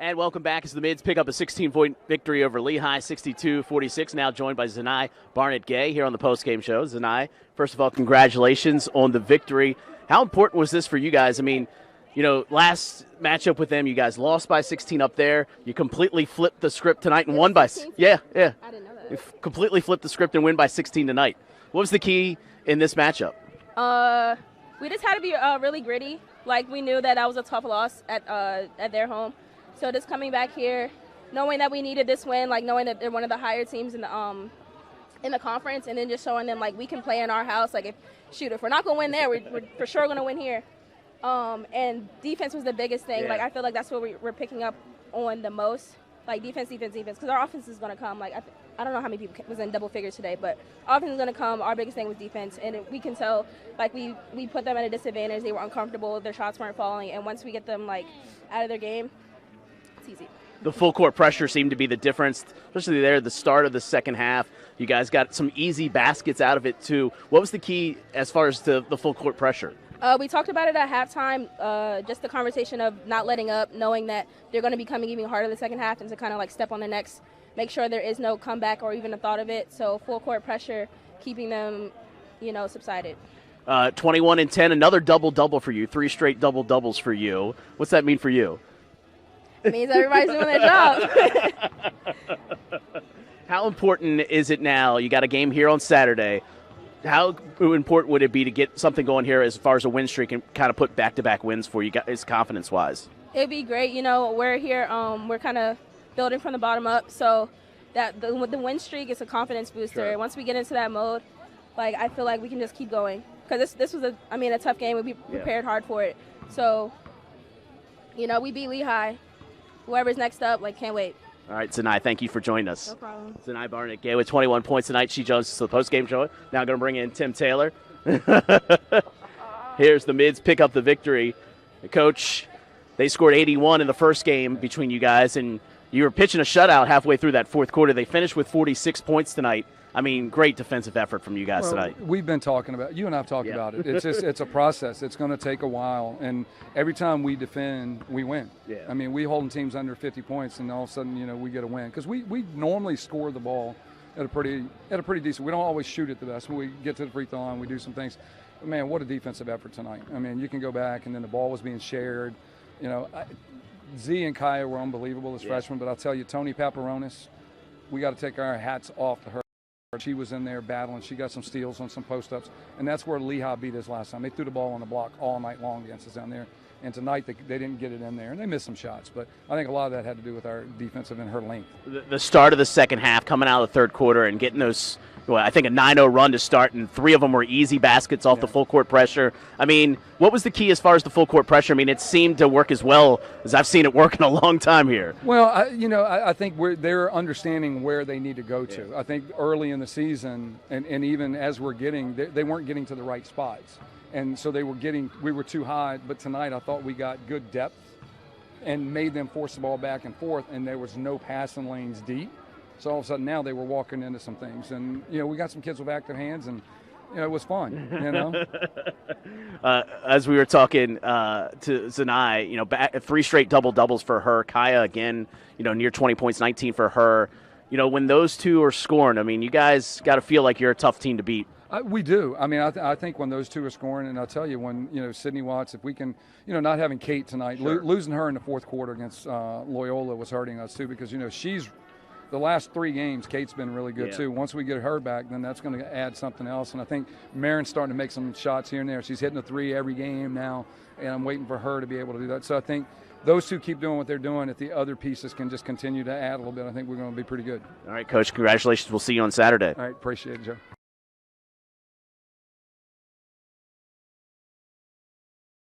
And welcome back as the Mids pick up a 16-point victory over Lehigh, 62-46. Now joined by Zanai Barnett-Gay here on the postgame show. Zanai, first of all, congratulations on the victory. How important was this for you guys? I mean, last matchup with them, you guys lost by 16 up there. You completely flipped the script tonight and won by 16. Yeah. I didn't know that. You completely flipped the script and win by 16 tonight. What was the key in this matchup? We just had to be really gritty. Like, we knew that was a tough loss at their home. So just coming back here, knowing that we needed this win, like knowing that they're one of the higher teams in the conference, and then just showing them like we can play in our house. Like if we're not gonna win there, we're for sure gonna win here. And defense was the biggest thing. Yeah. Like I feel like that's what we're picking up on the most. Like defense, because our offense is gonna come. Like I don't know how many people was in double figures today, but offense is gonna come. Our biggest thing was defense, and we can tell like we put them at a disadvantage. They were uncomfortable. Their shots weren't falling, and once we get them like out of their game, it's easy. The full court pressure seemed to be the difference, especially there at the start of the second half. You guys got some easy baskets out of it too. What was the key as far as the full court pressure? We talked about it at halftime, just the conversation of not letting up, knowing that they're going to be coming even harder the second half, and to kind of like step on the necks, make sure there is no comeback or even a thought of it. So full court pressure, keeping them, subsided. 21 and 10, another double-double for you, 3 straight double-doubles for you. What's that mean for you? It means everybody's doing their job. How important is it now? You got a game here on Saturday. How important would it be to get something going here as far as a win streak and kind of put back-to-back wins for you guys confidence-wise? It'd be great. We're here. We're kind of building from the bottom up, so that the win streak is a confidence booster. Sure. Once we get into that mode, like I feel like we can just keep going, because this was a tough game. We prepared hard for it. So, we beat Lehigh. Whoever's next up, can't wait. All right, Zanai, thank you for joining us. No problem. Zanai Barnett-Gay with 21 points tonight. She joins us to the postgame show. Now going to bring in Tim Taylor. Here's the Mids pick up the victory. Coach, they scored 81 in the first game between you guys, and you were pitching a shutout halfway through that fourth quarter. They finished with 46 points tonight. I mean, great defensive effort from you guys tonight. We've been talking about, you and I have talked about it. It's a process. It's going to take a while. And every time we defend, we win. Yeah. I mean, we holding teams under 50 points, and all of a sudden, we get a win. Because we normally score the ball at a pretty decent. We don't always shoot it the best. When we get to the free throw line, we do some things. But man, what a defensive effort tonight. I mean, you can go back, and then the ball was being shared. Z and Kaya were unbelievable as freshmen, but I'll tell you, Tony Paparonis, we got to take our hats off to her. She was in there battling. She got some steals on some post-ups, and that's where Lehigh beat us last time. They threw the ball on the block all night long against us down there, and tonight they didn't get it in there, and they missed some shots. But I think a lot of that had to do with our defensive and her length. The start of the second half, coming out of the third quarter and getting those, I think a 9-0 run to start, and 3 of them were easy baskets off the full court pressure. I mean, what was the key as far as the full court pressure? I mean, it seemed to work as well as I've seen it work in a long time here. Well, I think they're understanding where they need to go to. Yeah. I think early in the season, and even as we're getting, they weren't getting to the right spots. And so we were too high, but tonight I thought we got good depth and made them force the ball back and forth, and there was no passing lanes deep. So all of a sudden now they were walking into some things. And, we got some kids with active hands, and, it was fun, As we were talking to Zanai, 3 straight double-doubles for her. Kaya, again, near 20 points, 19 for her. When those two are scoring, I mean, you guys got to feel like you're a tough team to beat. We do. I mean, I think when those two are scoring, and I'll tell you, when, Sydney Watts, if we can, not having Kate tonight, losing her in the fourth quarter against Loyola was hurting us too, because, she's – the last 3 games, Kate's been really good too. Once we get her back, then that's going to add something else. And I think Marin's starting to make some shots here and there. She's hitting a 3 every game now, and I'm waiting for her to be able to do that. So I think those two keep doing what they're doing. If the other pieces can just continue to add a little bit, I think we're going to be pretty good. All right, Coach, congratulations. We'll see you on Saturday. All right, appreciate it, Joe.